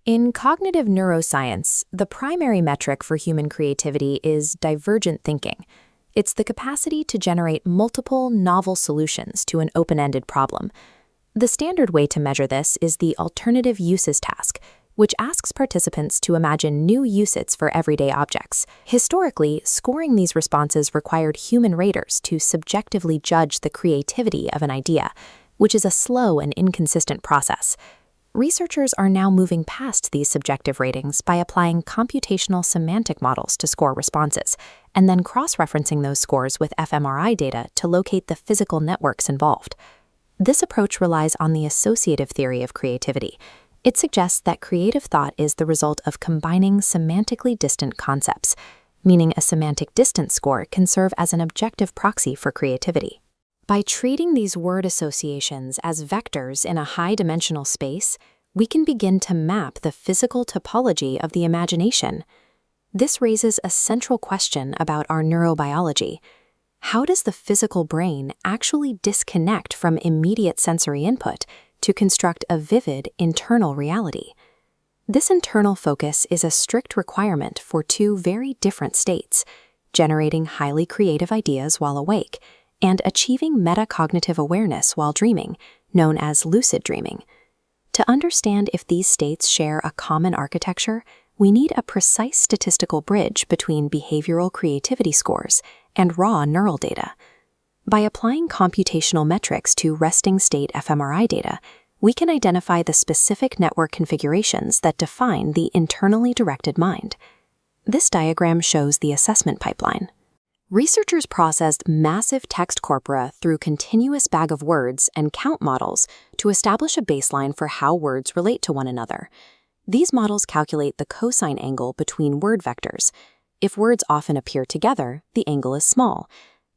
In cognitive neuroscience, the primary metric for human creativity is divergent thinking. It's the capacity to generate multiple, novel solutions to an open-ended problem. The standard way to measure this is the alternative uses task, which asks participants to imagine new uses for everyday objects. Historically, scoring these responses required human raters to subjectively judge the creativity of an idea, which is a slow and inconsistent process. Researchers are now moving past these subjective ratings by applying computational semantic models to score responses, and then cross-referencing those scores with fMRI data to locate the physical networks involved. This approach relies on the associative theory of creativity. It suggests that creative thought is the result of combining semantically distant concepts, meaning a semantic distance score can serve as an objective proxy for creativity. By treating these word associations as vectors in a high-dimensional space, we can begin to map the physical topology of the imagination. This raises a central question about our neurobiology. How does the physical brain actually disconnect from immediate sensory input to construct a vivid internal reality? This internal focus is a strict requirement for two very different states: generating highly creative ideas while awake and achieving metacognitive awareness while dreaming, known as lucid dreaming. To understand if these states share a common architecture, we need a precise statistical bridge between behavioral creativity scores and raw neural data. By applying computational metrics to resting state fMRI data, we can identify the specific network configurations that define the internally directed mind. This diagram shows the assessment pipeline. Researchers processed massive text corpora through continuous bag of words and count models to establish a baseline for how words relate to one another. These models calculate the cosine angle between word vectors. If words often appear together, the angle is small.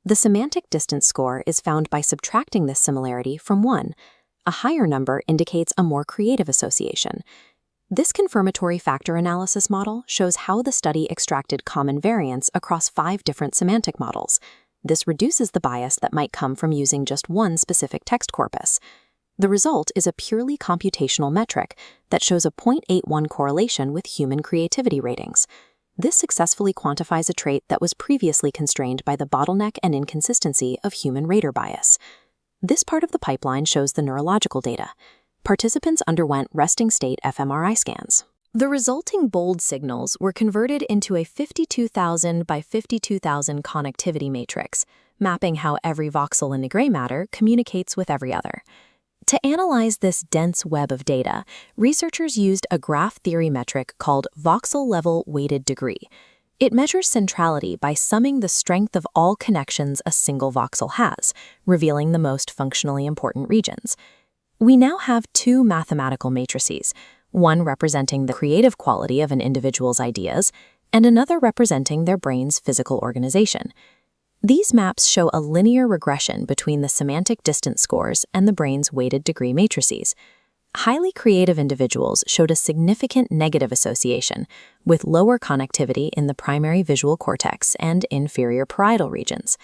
The semantic distance score is found by subtracting this similarity from 1. A higher number indicates a more creative association. This confirmatory factor analysis model shows how the study extracted common variance across 5 different semantic models. This reduces the bias that might come from using just one specific text corpus. The result is a purely computational metric that shows a 0.81 correlation with human creativity ratings. This successfully quantifies a trait that was previously constrained by the bottleneck and inconsistency of human rater bias. This part of the pipeline shows the neurological data. Participants underwent resting state fMRI scans. The resulting bold signals were converted into a 52,000 by 52,000 connectivity matrix, mapping how every voxel in the gray matter communicates with every other. To analyze this dense web of data, researchers used a graph theory metric called voxel-level weighted degree. It measures centrality by summing the strength of all connections a single voxel has, revealing the most functionally important regions. We now have 2 mathematical matrices, one representing the creative quality of an individual's ideas, and another representing their brain's physical organization. These maps show a linear regression between the semantic distance scores and the brain's weighted degree matrices. Highly creative individuals showed a significant negative association, with lower connectivity in the primary visual cortex and inferior parietal regions.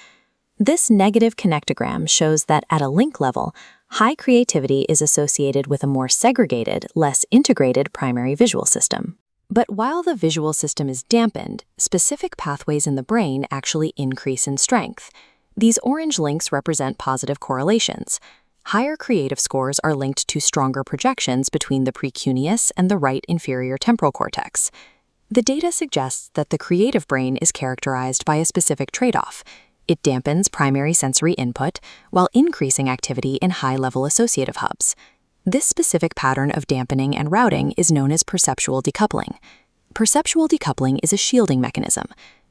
This negative connectogram shows that at a link level, high creativity is associated with a more segregated, less integrated primary visual system. But while the visual system is dampened, specific pathways in the brain actually increase in strength. These orange links represent positive correlations. Higher creative scores are linked to stronger projections between the precuneus and the right inferior temporal cortex. The data suggests that the creative brain is characterized by a specific trade-off. It dampens primary sensory input while increasing activity in high-level associative hubs. This specific pattern of dampening and routing is known as perceptual decoupling. Perceptual decoupling is a shielding mechanism.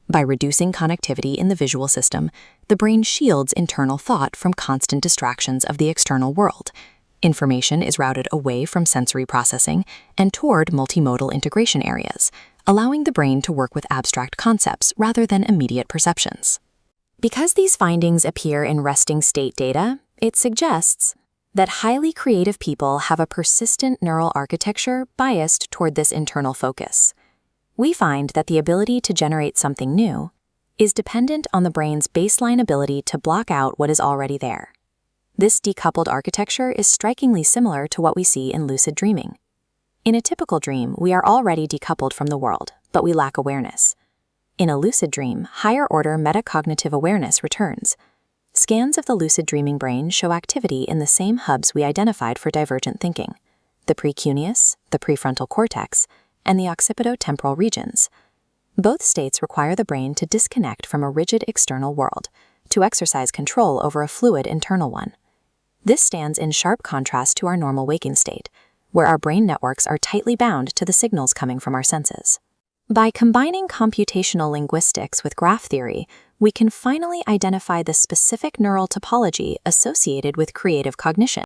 By reducing connectivity in the visual system, the brain shields internal thought from constant distractions of the external world. Information is routed away from sensory processing and toward multimodal integration areas, allowing the brain to work with abstract concepts rather than immediate perceptions. Because these findings appear in resting state data, it suggests that highly creative people have a persistent neural architecture biased toward this internal focus. We find that the ability to generate something new is dependent on the brain's baseline ability to block out what is already there. This decoupled architecture is strikingly similar to what we see in lucid dreaming. In a typical dream, we are already decoupled from the world, but we lack awareness. In a lucid dream, higher-order metacognitive awareness returns. Scans of the lucid dreaming brain show activity in the same hubs we identified for divergent thinking: the precuneus, the prefrontal cortex, and the occipitotemporal regions. Both states require the brain to disconnect from a rigid external world, to exercise control over a fluid internal one. This stands in sharp contrast to our normal waking state, where our brain networks are tightly bound to the signals coming from our senses. By combining computational linguistics with graph theory, we can finally identify the specific neural topology associated with creative cognition.